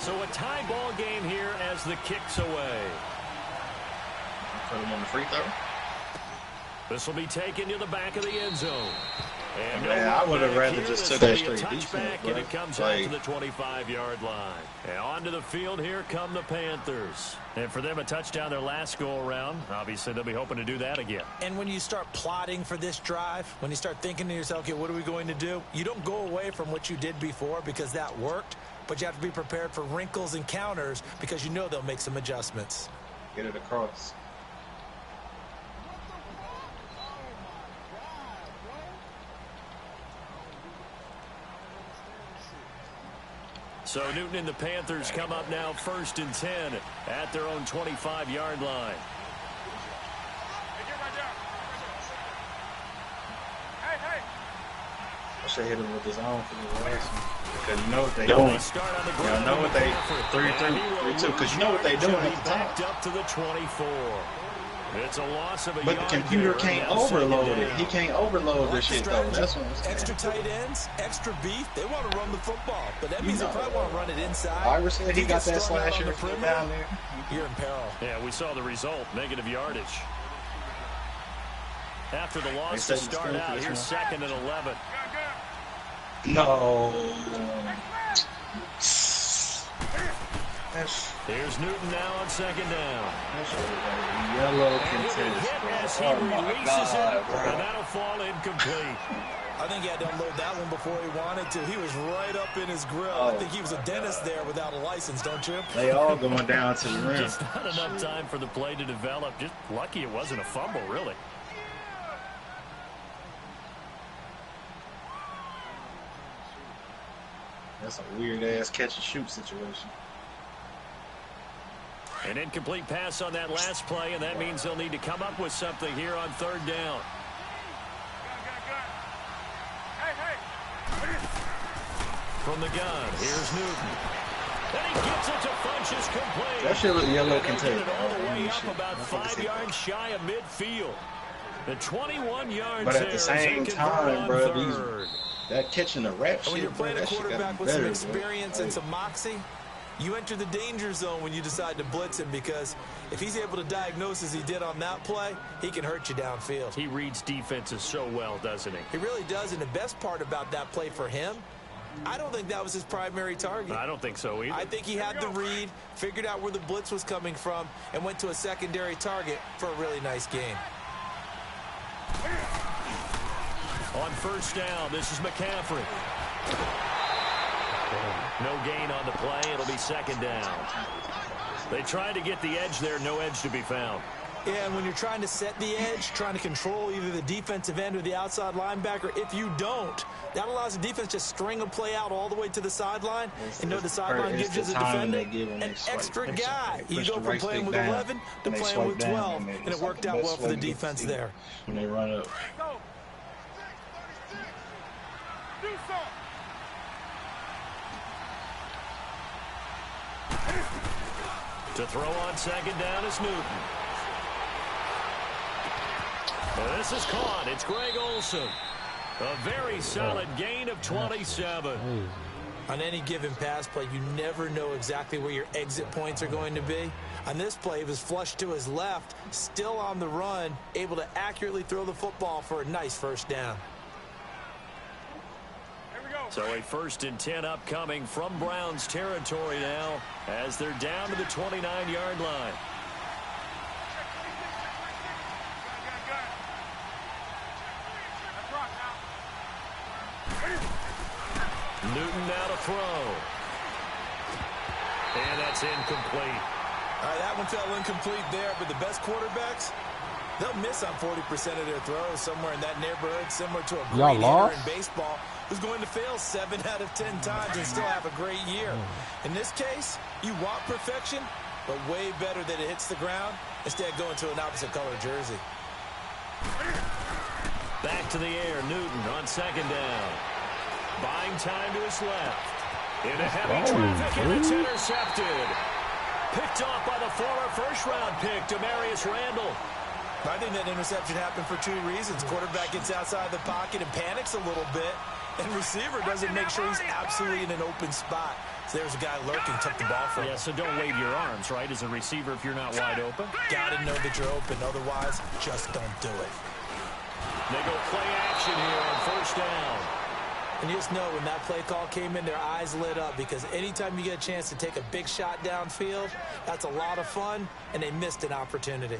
So a tie ball game here as the kick's away. Put him on the free throw. This will be taken to the back of the end zone. And I would have rather just took that straight defense, and it comes out to the 25-yard line. And onto the field, here come the Panthers. And for them, a touchdown their last go-around. Obviously, they'll be hoping to do that again. And when you start plotting for this drive, when you start thinking to yourself, okay, what are we going to do? You don't go away from what you did before because that worked, but you have to be prepared for wrinkles and counters because you know they'll make some adjustments. Get it across. So Newton and the Panthers come up now 1st and 10 at their own 25-yard line. I should hit him with his own for the last one. Because you know what they doing. You know what they 3-2. Because you know what they doing at the top. Backed up to the 24. It's a loss of a but the computer can't overload it. He can't overload this shit though. That's what I'm saying. Extra tight ends, extra beef. They want to run the football, but that means they probably want to run it inside. Ira said he got that slasher down there. You're in peril. Yeah, we saw the result. Negative yardage. After the loss to start out, here's 2nd and 11. No. Here's Newton now on 2nd down. Yellow contest. As he releases it, and that'll fall incomplete. I think he had to unload that one before he wanted to. He was right up in his grill. I think he was a dentist there without a license, don't you? They all going down to the rim. Just not enough time for the play to develop. Just lucky it wasn't a fumble, really. That's a weird-ass catch-and-shoot situation. An incomplete pass on that last play, and that means they'll need to come up with something here on 3rd down. From the gun, here's Newton. And he gets it to Funchess complete. That shit look yellow contest. All the way up about 5 yards shy of midfield. The 21 yards. But at the same time, bro, that catching the rap shit. When you're playing a quarterback with some experience bro. And some moxie, you enter the danger zone when you decide to blitz him, because if he's able to diagnose as he did on that play, he can hurt you downfield. He reads defenses so well, doesn't he? He really does, and the best part about that play for him, I don't think that was his primary target. I don't think so either. I think he had the read, figured out where the blitz was coming from, and went to a secondary target for a really nice gain. On 1st down, this is McCaffrey. No gain on the play. It'll be 2nd down. They tried to get the edge there. No edge to be found. Yeah, and when you're trying to set the edge, trying to control either the defensive end or the outside linebacker, if you don't, that allows the defense to string a play out all the way to the sideline. And know the sideline gives you as a defender an extra guy. You go from playing with 11 to playing with 12, and it worked out well for the defense there. When they run up. To throw on 2nd down is Newton. This is caught. It's Greg Olsen. A very solid gain of 27. On any given pass play, you never know exactly where your exit points are going to be. On this play, he was flushed to his left, still on the run, able to accurately throw the football for a nice 1st down. So a 1st and 10 upcoming from Browns territory now as they're down to the 29-yard line. Newton now to throw. And that's incomplete. All right, that one fell incomplete there, but the best quarterbacks, they'll miss on 40% of their throws, somewhere in that neighborhood, similar to a great hitter in baseball who's going to fail 7 out of 10 times and still have a great year. In this case, you want perfection, but way better that it hits the ground instead of going to an opposite color jersey. Back to the air, Newton on 2nd down. Buying time to his left. In a heavy traffic, and it's intercepted. Picked off by the former 1st-round pick, Demarius Randall. I think that interception happened for 2 reasons. Quarterback gets outside the pocket and panics a little bit, and receiver doesn't make sure he's absolutely in an open spot. So there's a guy lurking, took the ball from him. Yeah, so don't wave your arms, right, as a receiver if you're not wide open. Got to know that you're open. Otherwise, just don't do it. They go play action here on first down. And you just know when that play call came in, their eyes lit up because anytime you get a chance to take a big shot downfield, that's a lot of fun, and they missed an opportunity.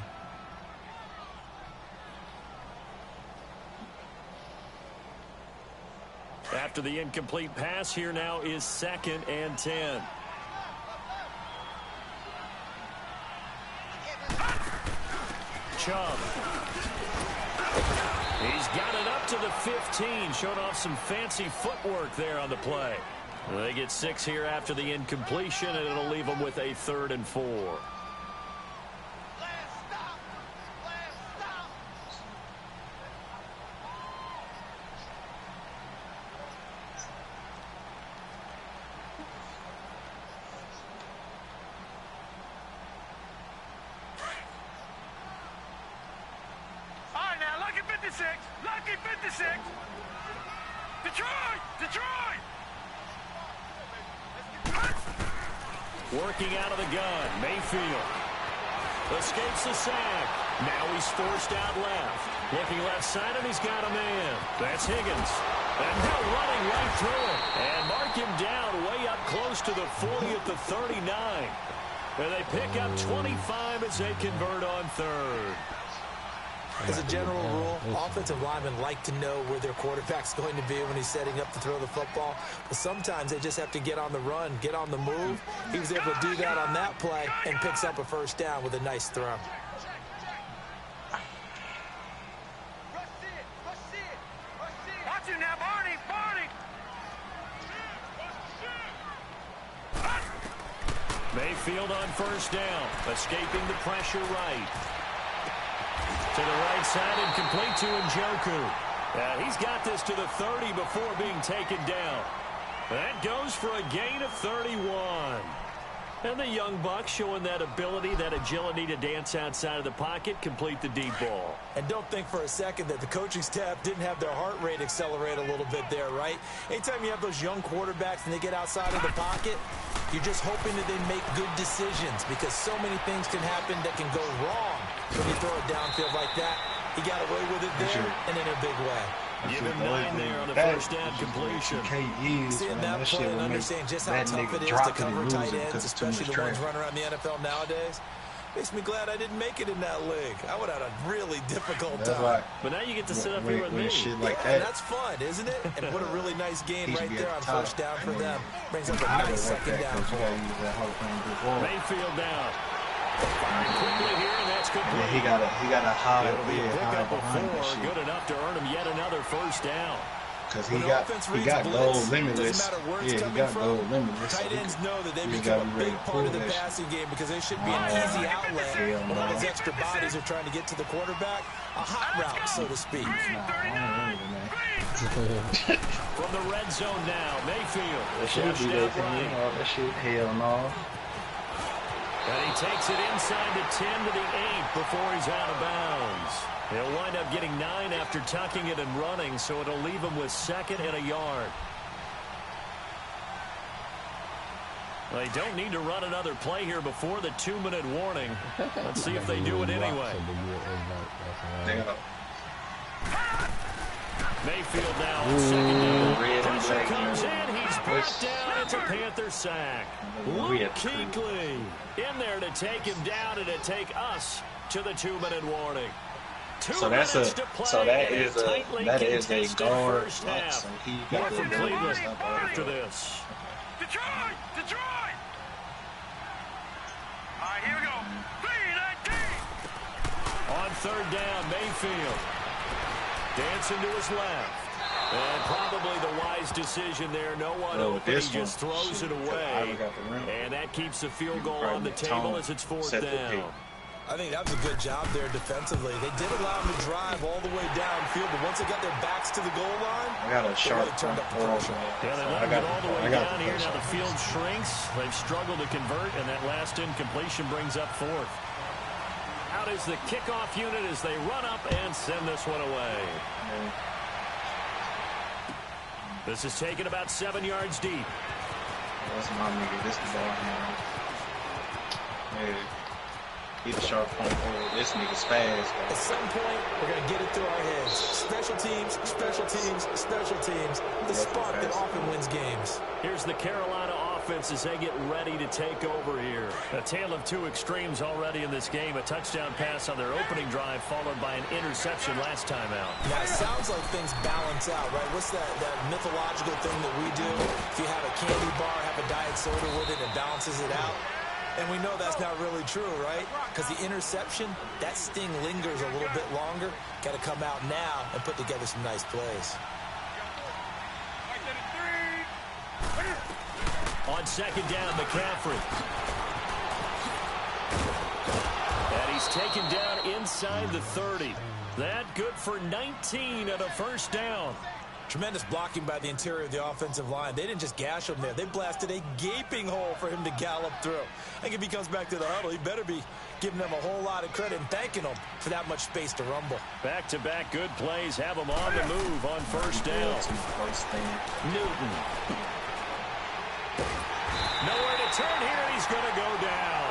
After the incomplete pass, here now is 2nd and 10. Chubb. He's got it up to the 15. Showed off some fancy footwork there on the play. They get 6 here after the incompletion, and it'll leave them with a 3rd and 4. Lucky 56. Detroit. Working out of the gun, Mayfield escapes the sack. Now he's forced out left. Looking left side, and he's got a man. That's Higgins. And now running right through him. And mark him down way up close to the 40 at the 39. And they pick up 25 as they convert on 3rd. As a general rule, offensive linemen like to know where their quarterback's going to be when he's setting up to throw the football. But sometimes they just have to get on the run, get on the move. He was able to do that on that play and picks up a first down with a nice throw. Watch you now, Barney. Mayfield on first down, escaping the pressure right. To the right side and complete to Njoku. He's got this to the 30 before being taken down. That goes for a gain of 31. And the young buck showing that ability, that agility to dance outside of the pocket, complete the deep ball. And don't think for a second that the coaching staff didn't have their heart rate accelerate a little bit there, right? Anytime you have those young quarterbacks and they get outside of the pocket, you're just hoping that they make good decisions because so many things can happen that can go wrong when you throw it downfield like that. He got away with it there and in a big way. Give him 9 there on the first down completion. Seeing that play and understanding just how tough it is to cover tight ends, especially the ones running around the NFL nowadays, makes me glad I didn't make it in that league. I would have had a really difficult time. But now you get to sit up here with me. And that's fun, isn't it? And what a really nice game right there on first down for them. Brings up a nice second down for them. Mayfield down. Firing quickly here, and that's complete. Yeah, he got a high. It'll be a pickup before, good enough to earn him yet another first down. Because he got goal limitless. Yeah, he got goal limitless. Tight ends know that they become a big part of the passing game because they should be an easy outlet when all those extra bodies are trying to get to the quarterback. A hot route, so to speak. From the red zone now, Mayfield. That should be there, that shit, hell no. And he takes it inside the 10 to the 8 before he's out of bounds. He'll wind up getting 9 after tucking it and running, so it'll leave him with 2nd and a yard. They don't need to run another play here before the 2-minute warning. Let's see if they do it anyway. Mayfield now on 2nd down. Pressure comes in. He's brought down. It's a Panther sack. Luke Kuechly in there to take him down and to take us to the 2-minute warning. So that is a guard. So he got from Cleveland after this. Detroit. All right, here we go. 3-19. On 3rd down, Mayfield dancing to his left. And probably the wise decision there. No one open. He just throws it away. And that keeps the field goal on the table as it's 4th down. I think that was a good job there defensively. They did allow them to drive all the way downfield, but once they got their backs to the goal line, they really turned up the pressure. Yeah, they let them get all the way down here. Now the field shrinks. They've struggled to convert, and that last incompletion brings up 4th. Out is the kickoff unit as they run up and send this one away. This is taken about 7 yards deep. That's my nigga. This the ball now. Yeah. He the sharp point forward. This nigga's fast. At some point, we're going to get it through our heads. Special teams, special teams, special teams. The spark that often wins games. Here's the Carolina offense as they get ready to take over here. A tale of two extremes already in this game. A touchdown pass on their opening drive followed by an interception last time out. Now, it sounds like things balance out, right? What's that mythological thing that we do? If you have a candy bar, have a diet soda with it, it balances it out. And we know that's not really true, right? Because the interception, that sting lingers a little bit longer. Got to come out now and put together some nice plays. On second down, McCaffrey. And he's taken down inside the 30. That good for 19 and a first down. Tremendous blocking by the interior of the offensive line. They didn't just gash him there. They blasted a gaping hole for him to gallop through. I think if he comes back to the huddle, he better be giving them a whole lot of credit and thanking them for that much space to rumble. Back-to-back good plays have him on the move on first down. Newton. Nowhere to turn here, and he's going to go down.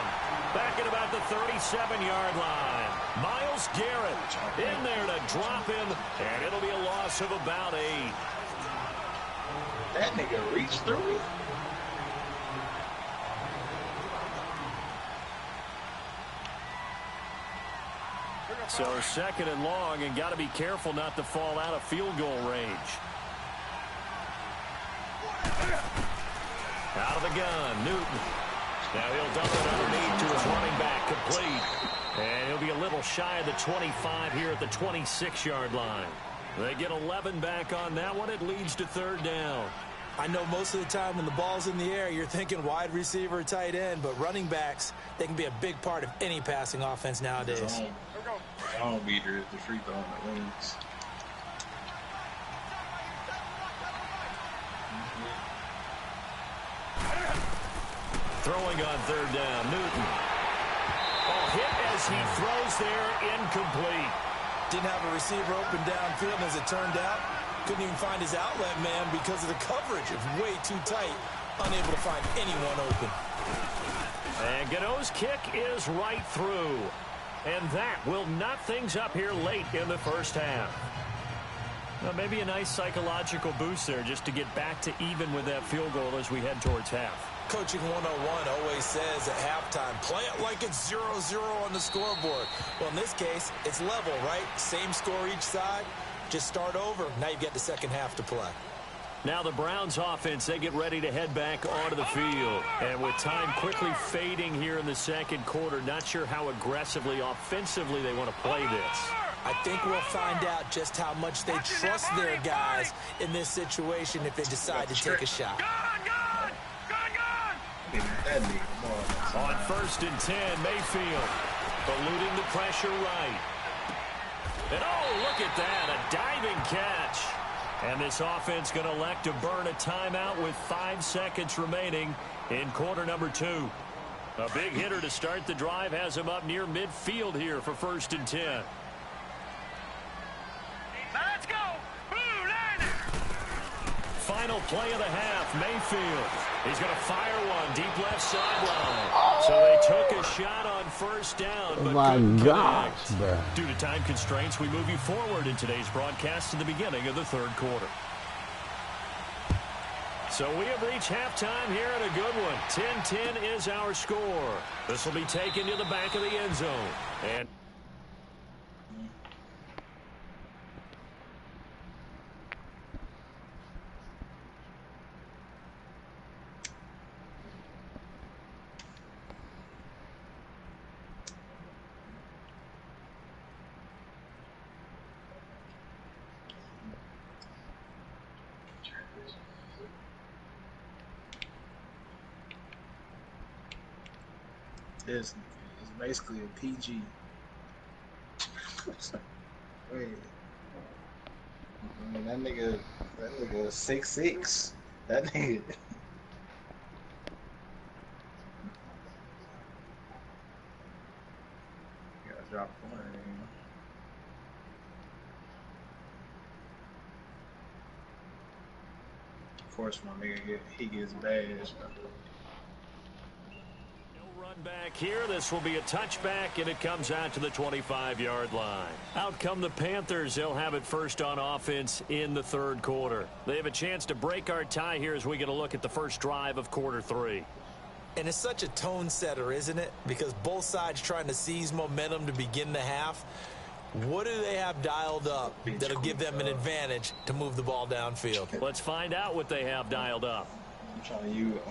Back at about the 37-yard line. Myles Garrett in there to drop him, and it'll be a loss of about 8. That nigga reached through it. So second and long, and got to be careful not to fall out of field goal range. Out of the gun, Newton. Now he'll dump it underneath to his running back, complete. And he'll be a little shy of the 25 here at the 26-yard line. They get 11 back on that one. It leads to third down. I know most of the time when the ball's in the air, you're thinking wide receiver, tight end, but running backs, they can be a big part of any passing offense nowadays. Zone beater is the free throw on the wings. Throwing on third down, Newton. Oh, hit as he throws there, incomplete. Didn't have a receiver open downfield, and as it turned out, couldn't even find his outlet man because of the coverage. It was way too tight, unable to find anyone open. And Gano's kick is right through. And that will knot things up here late in the first half. Well, maybe a nice psychological boost there just to get back to even with that field goal as we head towards half. Coaching 101 always says at halftime, play it like it's 0-0 on the scoreboard. Well, in this case, it's level, right? Same score each side. Just start over. Now you get the second half to play. Now the Browns offense, they get ready to head back onto the field. And with time quickly fading here in the second quarter, not sure how aggressively, offensively they want to play this. I think we'll find out just how much they trust their guys in this situation if they decide to take a shot. On first and 10, Mayfield eluding the pressure right. And oh, look at that, a diving catch. And this offense going to elect to burn a timeout with 5 seconds remaining in quarter number 2. A big hitter to start the drive has him up near midfield here for first and 10. Let's go! Final play of the half, Mayfield. He's going to fire one deep left sideline. So they took a shot on first down, but couldn't connect. Due to time constraints, we move you forward in today's broadcast to the beginning of the third quarter. So we have reached halftime here in a good one. 10-10 is our score. This will be taken to the back of the end zone. And It's basically a PG. Wait. I mean, that nigga 6'6". That nigga. Gotta drop one. course, my nigga, he gets badged. Run back here. This will be a touchback, and it comes out to the 25-yard line. Out come the Panthers. They'll have it first on offense in the third quarter. They have a chance to break our tie here as we get a look at the first drive of quarter 3. And it's such a tone setter, isn't it? Because both sides trying to seize momentum to begin the half. What do they have dialed up that'll give them an advantage to move the ball downfield? Let's find out what they have dialed up. I'm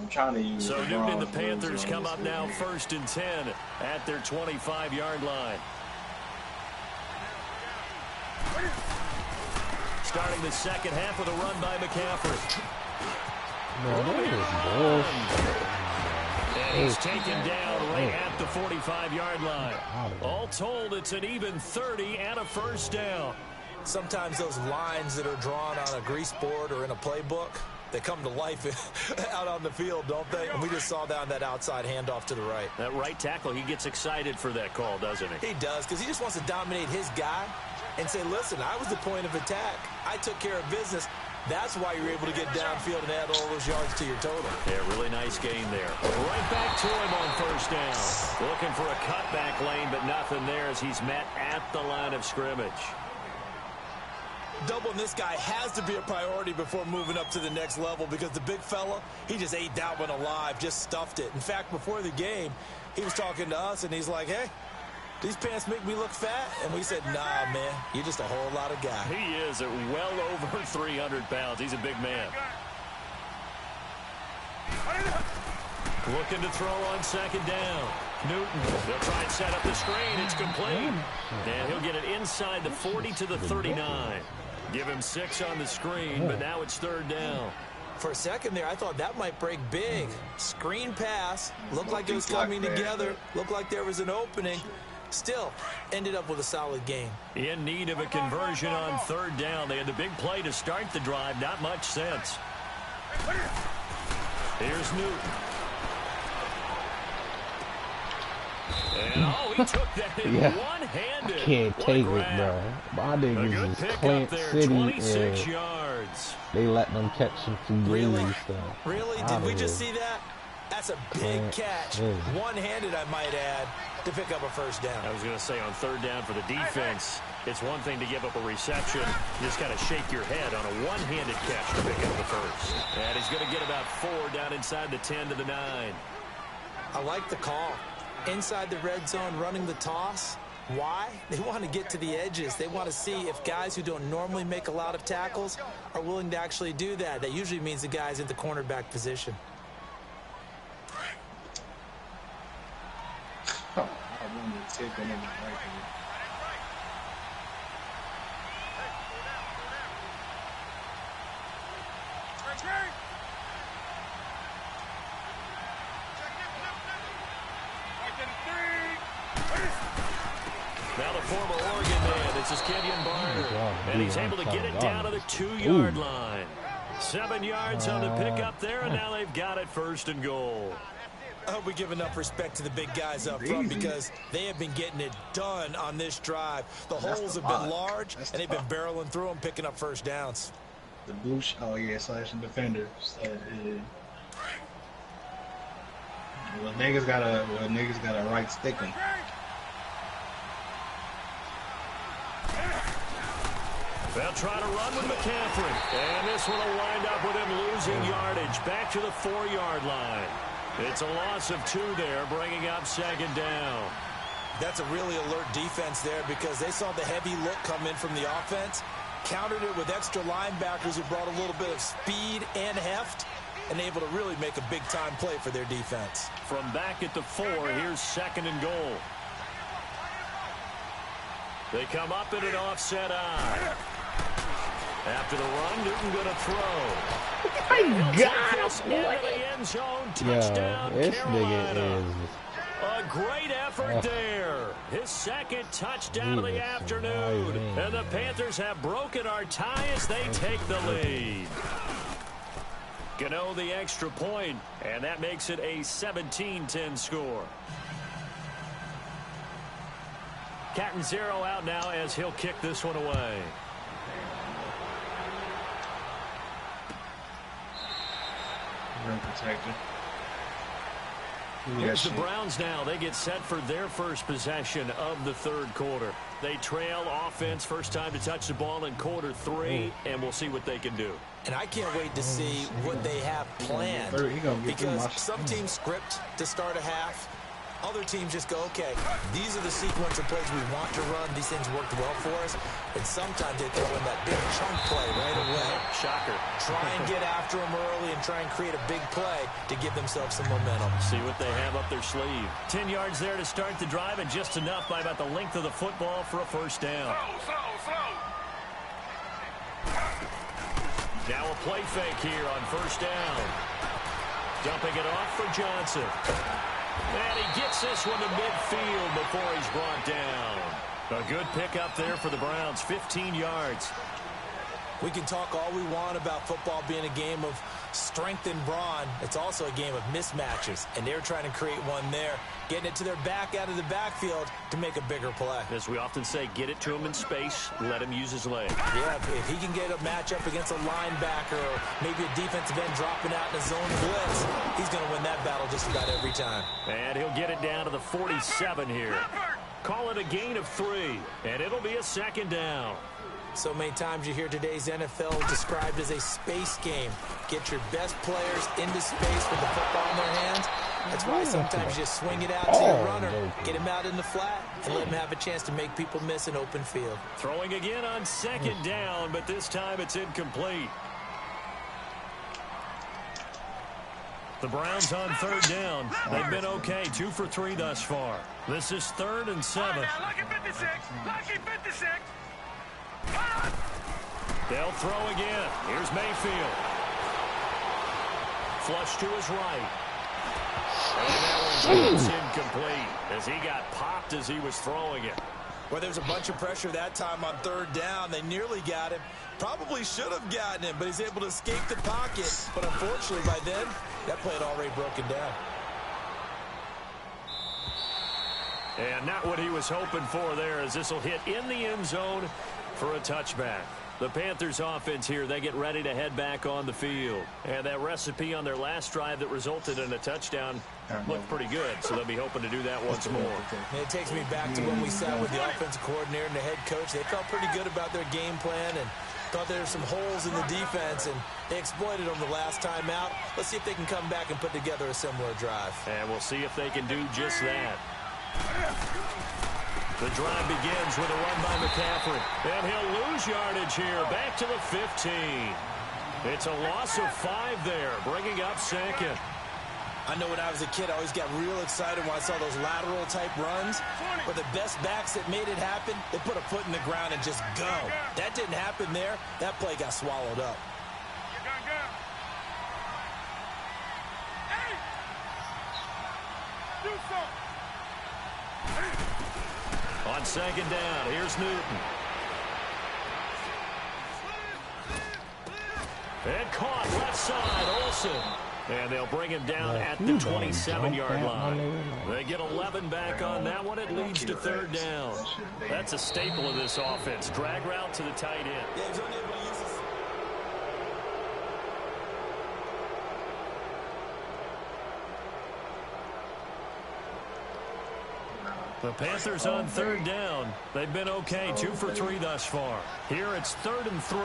trying to use. So Newton and the Panthers come up now 1st and 10 at their 25-yard line. Starting the second half with a run by McCaffrey. And he's taken down right at the 45-yard line. All told, it's an even 30 and a first down. Sometimes those lines that are drawn on a grease board or in a playbook, they come to life out on the field, don't they? And we just saw that on that outside handoff to the right. That right tackle, he gets excited for that call, doesn't he? He does, because he just wants to dominate his guy and say, listen, I was the point of attack. I took care of business. That's why you're able to get downfield and add all those yards to your total. Yeah, really nice gain there. Right back to him on first down. Looking for a cutback lane, but nothing there as he's met at the line of scrimmage. Doubling this guy has to be a priority before moving up to the next level because the big fella, he just ate that one alive, just stuffed it. In fact, before the game, he was talking to us, and he's like, hey, these pants make me look fat? And we said, nah, man, you're just a whole lot of guy. He is at well over 300 pounds. He's a big man. Looking to throw on second down. Newton, they'll try and set up the screen. It's complete. And he'll get it inside the 40 to the 39. Give him 6 on the screen, but now it's third down. For a second there, I thought that might break big. Screen pass. Looked like it was coming together. Looked like there was an opening. Still, ended up with a solid game. In need of a conversion on third down. They had the big play to start the drive. Not much sense. Here's Newton. And, he took that in one-handed. I can't take it, bro. My niggas is Clamp City, 26 yards. They let them catch some fugazi stuff. Really? Did we just see that? That's a big catch. One-handed, I might add, to pick up a first down. I was going to say, on third down for the defense, it's one thing to give up a reception. You just got to shake your head on a one-handed catch to pick up the first. And he's going to get about 4 down inside the 10 to the 9. I like the call. Inside the red zone, running the toss. Why? They want to get to the edges. They want to see if guys who don't normally make a lot of tackles are willing to actually do that. That usually means the guy's in the cornerback position. I wanted to take him in the right. Now the former Oregon man, this is Kenyon Barner, and he's able to get it down to the 2-yard line. 7 yards on the pickup there, and now they've got it first and goal. I hope we give enough respect to the big guys up front because they have been getting it done on this drive. The holes have been large, and they've been barreling through them, picking up first downs. The blue, slashing defenders. Well, niggas got a right sticking. They'll try to run with McCaffrey. And this one will wind up with him losing yardage back to the 4-yard line. It's a loss of 2 there, bringing up second down. That's a really alert defense there because they saw the heavy look come in from the offense, countered it with extra linebackers who brought a little bit of speed and heft, and able to really make a big-time play for their defense. From back at the 4, here's second and goal. They come up in an offset eye. After the run, Newton going to throw. My God, into the end zone. Touchdown, this Carolina. nigga is... A great effort there. His second touchdown of the afternoon. And the Panthers have broken our tie as they take the lead. Gano the extra point, and that makes it a 17-10 score. Catanzaro out now as he'll kick this one away. rim protector. Here's the Browns now. They get set for their first possession of the third quarter. They trail offense first time to touch the ball in quarter 3, and we'll see what they can do. And I can't wait to see what they have planned, because some teams script to start a half. Other teams just go, okay, these are the sequence of plays we want to run. These things worked well for us. And sometimes they throw in that big chunk play right away. Shocker. Try and get after them early and try and create a big play to give themselves some momentum. See what they have up their sleeve. 10 yards there to start the drive, and just enough by about the length of the football for a first down. Slow. Now a play fake here on first down. Dumping it off for Johnson. And he gets this one to midfield before he's brought down. A good pickup there for the Browns, 15 yards. We can talk all we want about football being a game of strength and brawn. It's also a game of mismatches, and they're trying to create one there, getting it to their back out of the backfield to make a bigger play. As we often say, get it to him in space, let him use his leg. Yeah, if he can get a matchup against a linebacker or maybe a defensive end dropping out in a zone blitz, he's going to win that battle just about every time. And he'll get it down to the 47 here. Call it a gain of 3, and it'll be a second down. So many times you hear today's NFL described as a space game. Get your best players into space with the football in their hands. That's why sometimes you just swing it out to your runner, get him out in the flat, and let him have a chance to make people miss an open field. Throwing again on second down, but this time it's incomplete. The Browns on third down. They've been okay, 2 for 3 thus far. This is 3rd and 7. Lucky 56. Lucky 56. They'll throw again. Here's Mayfield. Flush to his right. And that one's incomplete as he got popped as he was throwing it. Well, there's a bunch of pressure that time on third down. They nearly got him. Probably should have gotten him, but he's able to escape the pocket. But unfortunately, by then, that play had already broken down. And not what he was hoping for there, as this will hit in the end zone for a touchback. The Panthers offense here, they get ready to head back on the field. And that recipe on their last drive that resulted in a touchdown looked pretty good, so they'll be hoping to do that once more. And it takes me back to when we sat with the offensive coordinator and the head coach. They felt pretty good about their game plan and thought there were some holes in the defense, and they exploited them the last time out. Let's see if they can come back and put together a similar drive. And we'll see if they can do just that. The drive begins with a run by McCaffrey. And he'll lose yardage here, back to the 15. It's a loss of 5 there, bringing up second. I know when I was a kid, I always got real excited when I saw those lateral-type runs. But the best backs that made it happen, they put a foot in the ground and just go. That didn't happen there. That play got swallowed up. Hey! Do something! On second down, here's Newton. And caught left side, Olsen. And they'll bring him down at the 27-yard line. They get 11 back on that one. It leads to third down. That's a staple of this offense. Drag route to the tight end. The Panthers on third down. They've been okay, 2 for 3 thus far. Here it's 3rd and 3.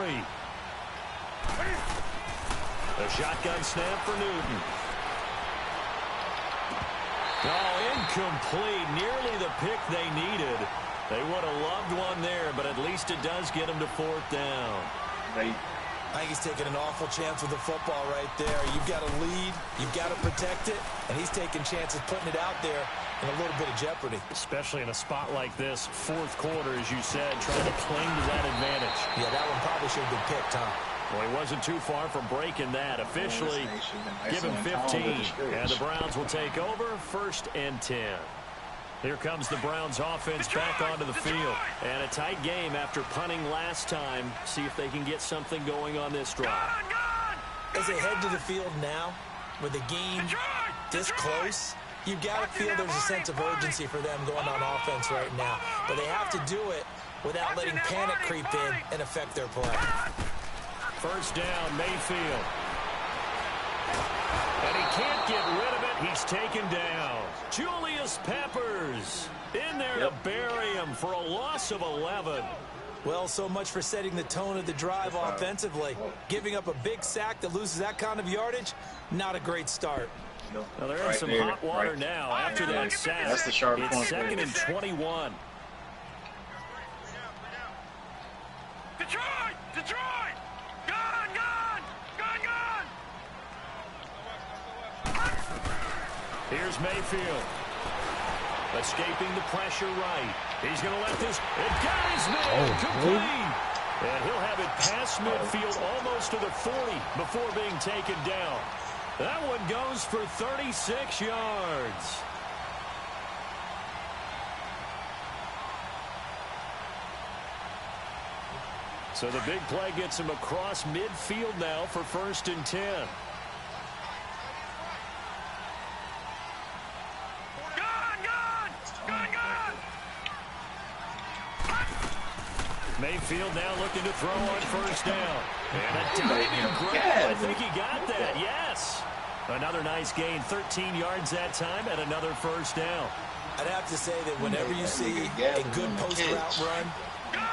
The shotgun snap for Newton. Oh, incomplete. Nearly the pick they needed. They would have loved one there, but at least it does get them to 4th down. I think he's taking an awful chance with the football right there. You've got to lead, you've got to protect it, and he's taking chances putting it out there in a little bit of jeopardy. Especially in a spot like this, 4th quarter, as you said, trying to cling to that advantage. Yeah, that one probably should have been picked, huh? Well, he wasn't too far from breaking that. Officially, give him 15, and the Browns will take over 1st and 10. Here comes the Browns offense back onto the field. And a tight game after punting last time. See if they can get something going on this drive. As they head to the field now, with the game this close, you've got to feel there's a sense of urgency for them going on offense right now. But they have to do it without letting panic creep in and affect their play. First down, Mayfield. And he can't get rid of it. He's taken down. Julius Peppers in there to bury him for a loss of 11. Well, so much for setting the tone of the drive offensively. Giving up a big sack that loses that kind of yardage, not a great start. Well, they're in some hot water now after that sack. That's the sharp point. It's 2nd and 21. Detroit! Detroit! Gone! Gone! Gone! Gone! Here's Mayfield. Escaping the pressure right. He's going to let this. It got his man complete. And he'll have it past midfield almost to the 40 before being taken down. That one goes for 36 yards. So the big play gets him across midfield now for 1st and 10. Mayfield now looking to throw on 1st down. And a diving grab. I think he got that, yes. Another nice gain, 13 yards that time, and another 1st down. I'd have to say that whenever you see a good post route run,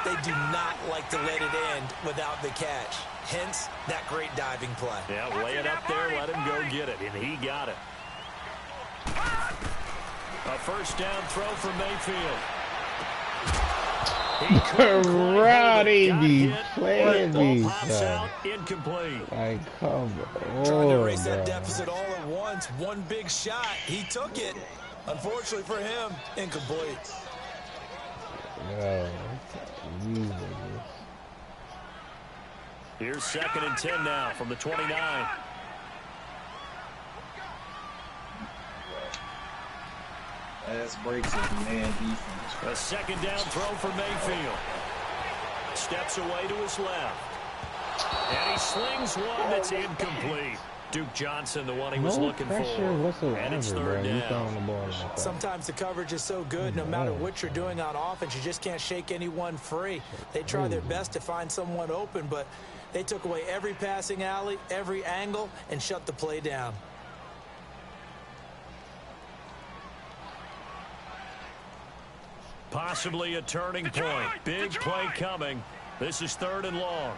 they do not like to let it end without the catch. Hence, that great diving play. Yeah, lay it up there, let him go get it, and he got it. A 1st down throw for Mayfield. Karate be playing me. Incomplete. Like, come on. Trying to erase that deficit all at once. One big shot. He took it. Unfortunately for him, incomplete. Yo, here's 2nd and 10 now from the 29. Ass breaks of man defense. A 2nd down throw for Mayfield. Steps away to his left. And he slings one that's incomplete. Duke Johnson, the one he was looking for. And it's 3rd down. Sometimes the coverage is so good, no matter what you're doing on offense, you just can't shake anyone free. They try their best to find someone open, but they took away every passing alley, every angle, and shut the play down. Possibly a turning point. Big play coming. This is 3rd and long.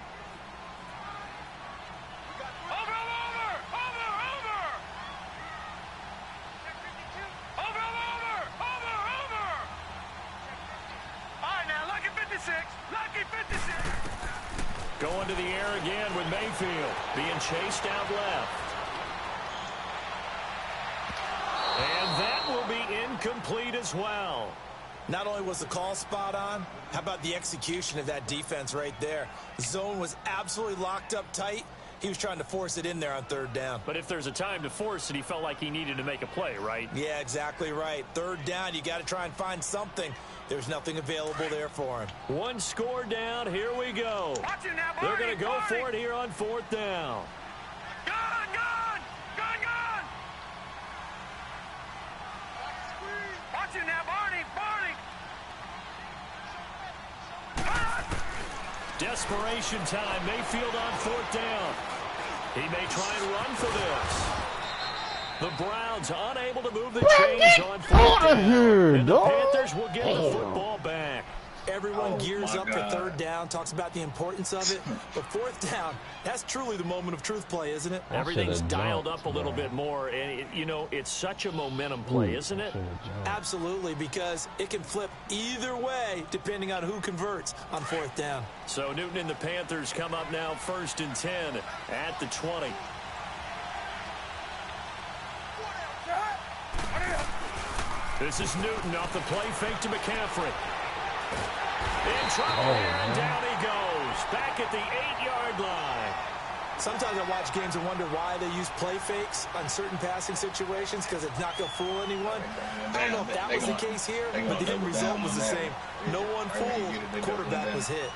Going to the air again with Mayfield. Being chased out left. And that will be incomplete as well. Not only was the call spot on, how about the execution of that defense right there? The zone was absolutely locked up tight. He was trying to force it in there on 3rd down. But if there's a time to force it, he felt like he needed to make a play, right? Yeah, exactly right. 3rd down, you got to try and find something. There's nothing available there for him. One score down. Here we go. They're going to go for it here on 4th down. Gone, gone, gone, gone. Watch it now, Barney, Barney. Desperation time. Mayfield on 4th down. He may try and run for this. The Browns unable to move the chains on 4th down. And the Panthers will get the football back. Everyone gears up for 3rd down, talks about the importance of it. But 4th down, that's truly the moment of truth play, isn't it? Everything's dialed up a little bit more. And, you know, it's such a momentum play, isn't it? Absolutely, because it can flip either way depending on who converts on 4th down. So Newton and the Panthers come up now 1st and 10 at the 20. This is Newton off the play fake to McCaffrey. In trouble, and down he goes. Back at the 8-yard line. Sometimes I watch games and wonder why they use play fakes on certain passing situations, because it's not going to fool anyone. I don't know if that was the case here, but the end result was the same. No one fooled. The quarterback was hit.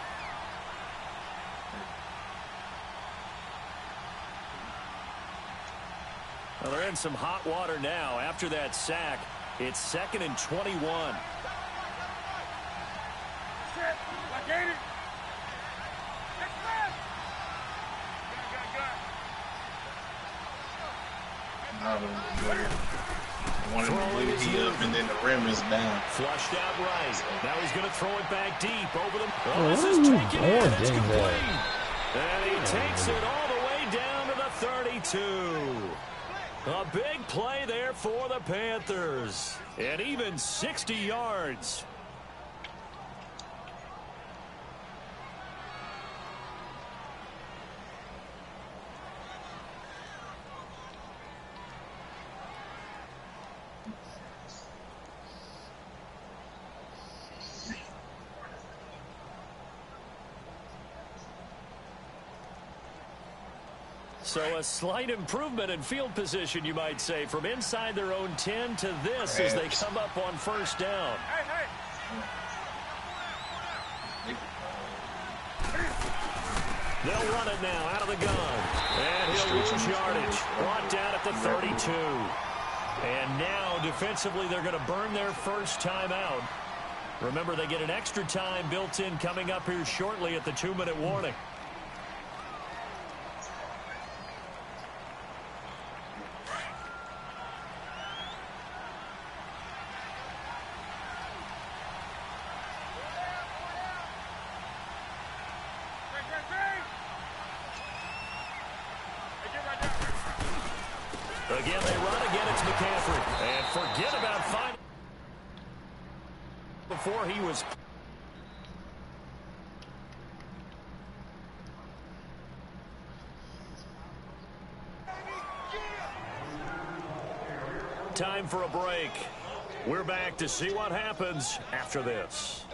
Well, they're in some hot water now after that sack. It's 2nd and 21. One of them bleed he up, and then the rim is down. Flushed out right. Now he's going to throw it back deep over the. Oh, this is taken in. It's complete. And he takes it all the way down to the 32. A big play there for the Panthers. And even 60 yards. So a slight improvement in field position, you might say, from inside their own 10 to this as they come up on first down. They'll run it now out of the gun. And he'll lose yardage. Brought down at the 32. And now, defensively, they're going to burn their first time out. Remember, they get an extra time built in coming up here shortly at the 2-minute warning. Again, they run. Again, it's McCaffrey. And forget about finding before he was. Time for a break. We're back to see what happens after this.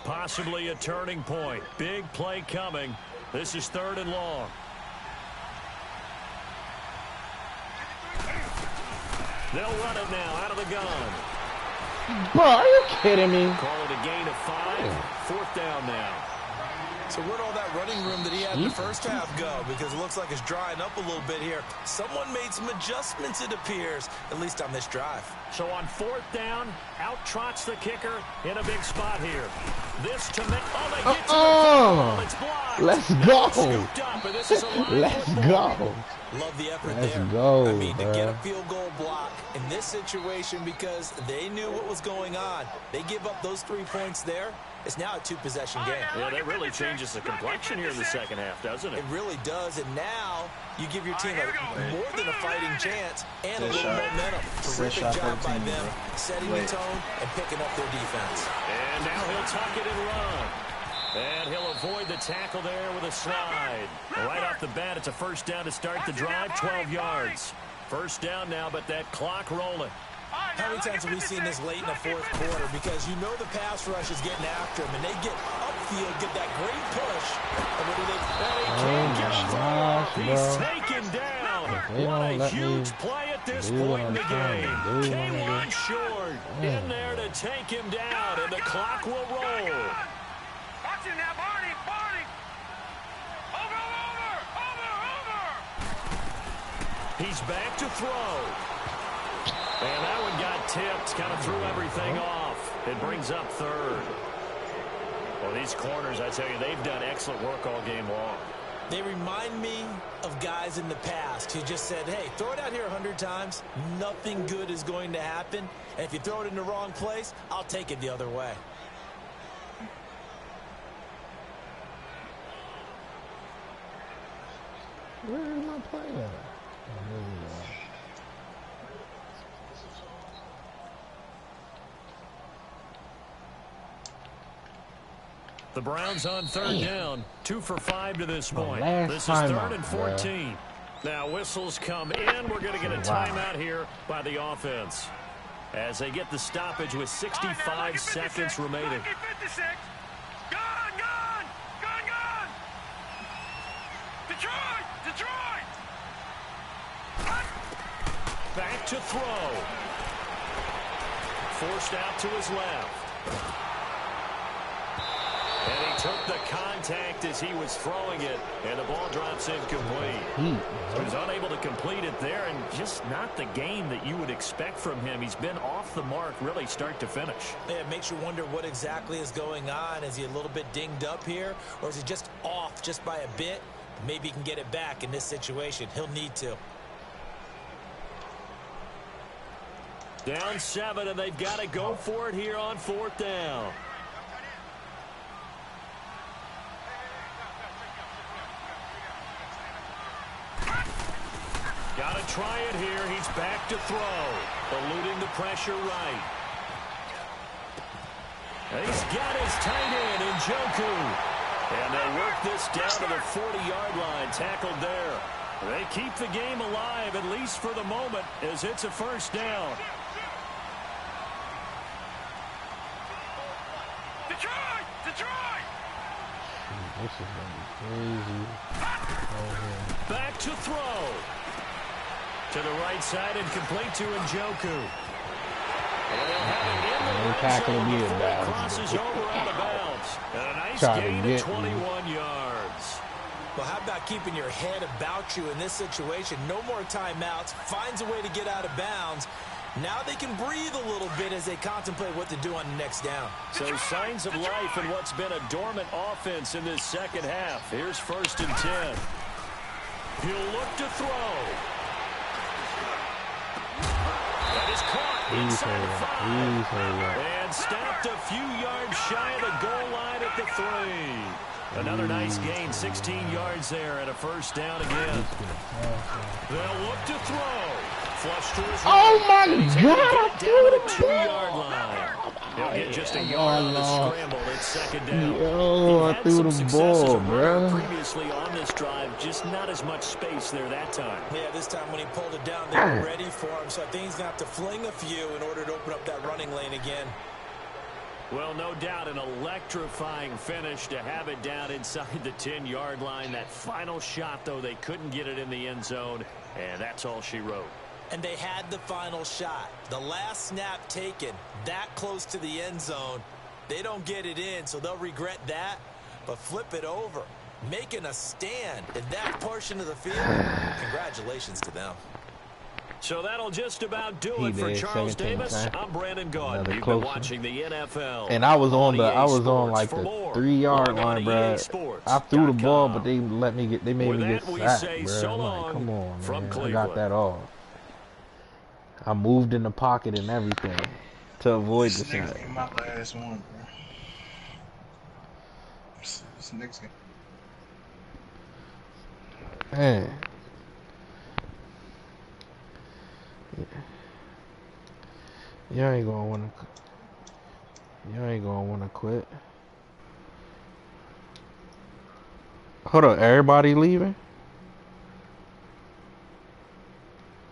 Possibly a turning point. Big play coming. This is 3rd and long. They'll run it now out of the gun. Bro, are you kidding me? Call it a gain of 5. 4th down now. So where'd all that running room that he had in the first half go? Because it looks like it's drying up a little bit here. Someone made some adjustments, it appears, at least on this drive. So on 4th down, out trots the kicker in a big spot here. This to make. Oh, they get to the football. It's blocked. Let's go. Scooped up, and this is a Let's go. Love the effort Let's there. go, I mean, bro. to get a field goal block in this situation because they knew what was going on. They give up those 3 points there. It's now a 2-possession game. Yeah, that really changes the complexion here in the second half, doesn't it? It really does, and now you give your team more than a fighting chance and a little momentum. Terrific job by them, setting the tone and picking up their defense. And now he'll tuck it and run. And he'll avoid the tackle there with a slide. Right off the bat, it's a first down to start the drive, 12 yards. First down now, but that clock rolling. How many times have we seen this late in the 4th quarter? Because you know the pass rush is getting after him, and they get upfield, get that great push. And what do they? He's taken down. What a huge play at this point in the game. Came one short. In there to take him down, and the clock will roll. Watch him now, Barney. Over. He's back to throw. And that one got tipped, kind of threw everything off. It brings up 3rd. Well, these corners, I tell you, they've done excellent work all game long. They remind me of guys in the past who just said, hey, throw it out here 100 times. Nothing good is going to happen. And if you throw it in the wrong place, I'll take it the other way. Where is my play at? The Browns on 3rd down, 2 for 5 to this point. This is 3rd and 14. Now whistles come in. We're going to get a timeout here by the offense as they get the stoppage with 65 seconds remaining. Gone. Detroit. Back to throw. Forced out to his left. And he took the contact as he was throwing it, and the ball drops incomplete. He was unable to complete it there, and just not the game that you would expect from him. He's been off the mark really start to finish. Yeah, it makes you wonder what exactly is going on. Is he a little bit dinged up here, or is he just off just by a bit? Maybe he can get it back in this situation. He'll need to. Down 7, and they've got to go for it here on 4th down. Got to try it here. He's back to throw. Eluding the pressure right. He's got his tight end in Njoku. And they'll work this down to the 40-yard line. Tackled there. They keep the game alive, at least for the moment, as it's a 1st down. Detroit! Detroit! This is going to be crazy. Back to throw. To the right side and complete to Njoku. And they'll have it in the red zone before it crosses over out of bounds. And a nice gain of 21 yards. Well, how about keeping your head about you in this situation? No more timeouts. Finds a way to get out of bounds. Now they can breathe a little bit as they contemplate what to do on the next down. So signs of life in what's been a dormant offense in this second half. Here's 1st and 10. He'll look to throw. That is caught inside the 5. And stopped a few yards shy of the goal line at the 3. Another nice gain, 16 yards there, and a 1st down again. They'll look to throw. Flush to his right. Oh my God! Down at the 2-yard line. He'll get just a yard on the scramble. It's 2nd down. Yo, I threw the ball, bro. Previously on this drive, just not as much space there that time. Yeah, this time when he pulled it down, they were ready for him. So I think he's going to have to fling a few in order to open up that running lane again. Well, no doubt an electrifying finish to have it down inside the 10-yard line. That final shot, though, they couldn't get it in the end zone, and that's all she wrote. And they had the final shot. The last snap taken that close to the end zone. They don't get it in, so they'll regret that. But flip it over, making a stand in that portion of the field. Congratulations to them. So that'll just about do it for Charles Davis. I'm Brandon Gaudin. You've been watching the NFL. And I was on like the 3-yard line, bro. I threw the ball, but they made me get sacked, bro. I'm like, come on, man. I got that off. I moved in the pocket and everything to avoid the sack. This my last one, bro. This next game. Man. You ain't gonna wanna quit. Hold on, everybody leaving?